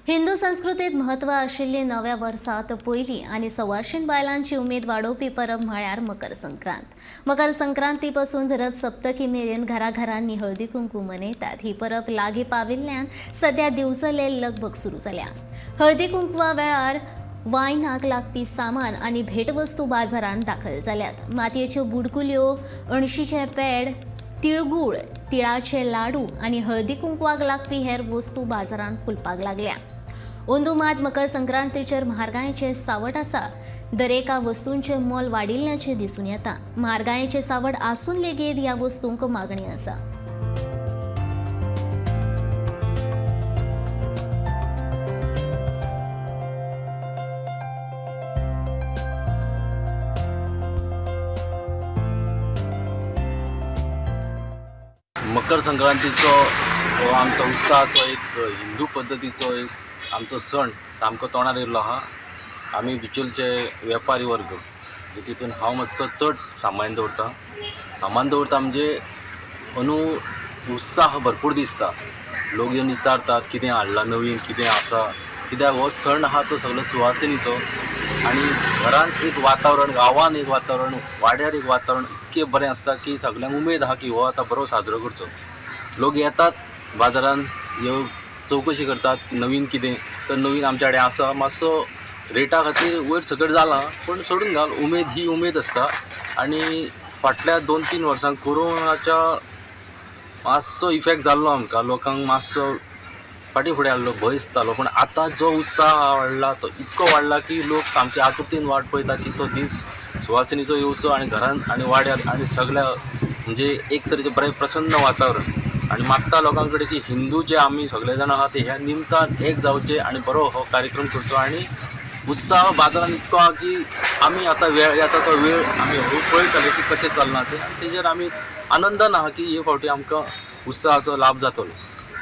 हिंदू संस्कृतीत महत्व आशिल्ली नव्या वर्सात पहिली आणि सवाशीण बायलांची उमेद वाडोवपी परब म्हळ्यार मकर संक्रांत. मकर संक्रांती पासून रथ सप्तकी मेरेन घराघरांनी हळदी कुंकू मनयतात. ही परब लागी पाविल्ल्यान सध्या दिवसले लगबग सुरू जाल्या. हळदी कुंकवा वेळार वायनाक लागपी सामान आणि भेटवस्तू बाजारात दाखल जाल्यात. मातयेच्यो बुडकुल्यो, अणशीचे पेड, तिळगूळ, तिळाचे लाडू आणि हळदी कुंकवाक लागपी हेर वस्तू बाजारात फुलपाक लागल्या. अंदू मात मकर संक्रांतीचेर म्हारगायेचें सावट आसा. दरेका वस्तूंचें मोल वाडिल्ल्याचें दिसून येता. म्हारगायेचें सावट आसून लेगीत ह्या वस्तूंक मागणी आसा. मकर संक्रांतीचो हो आमचो उत्साहाचो एक हिंदू पद्दतीचो एक आमचो सण सामको तोंडार येयल्लो आहा. आमी बिचोलचे वेपारी वर्ग तितून हांव मातसो चड सामान दवरता म्हणजे अंदू उत्साह भरपूर दिसता. लोक येवन विचारतात कितें हाडलां नवीन, कितें आसा, कित्याक हो सण आहा तो सगळो सुवासिनीचो आनी घरांत एक वातावरण, गांवांत एक वातावरण, वाड्यार एक वातावरण इतकें बरें आसता की सगळ्यांक उमेद आहा की हो आतां बरो साजरो करचो. लोक येतात बाजारांत, येवन चवकशी करतात नवीन कितें, तर नवीन आमचे कडेन आसा. मातसो रेटा खातीर वयर सकट जाला पूण सोडून घाल, उमेद ही उमेद आसता. आनी फाटल्या 2-3 वर्सां कोरोनाच्या मातसो इफेक्ट जाल्लो आमकां, लोकांक मातसो फाटीं फुडें आसलो, भंय दिसतालो. पूण आतां जो उत्साह वाडला तो इतको वाडला की लोक सामके आतुरतेन वाट पळयता की तो दीस सुवासिनीचो येवचो आनी घरांत आनी वाड्यार आनी सगळ्या म्हणजे एक तरेचें बरें प्रसन्न वातावरण. आनी मागता लोकां कडेन की हिंदू जे आमी सगळे जाण आहा ते ह्या निमतान एक जावचे आनी बरो हो कार्यक्रम करचो. आनी उत्साह बाजारांत इतको आहा की आमी आतां वेळ येता तो वेळ आमी पळयतले की कशें चलना तें, आनी तेजेर आमी आनंदान आहा की हे फावटी आमकां उत्साहाचो लाभ जातलो.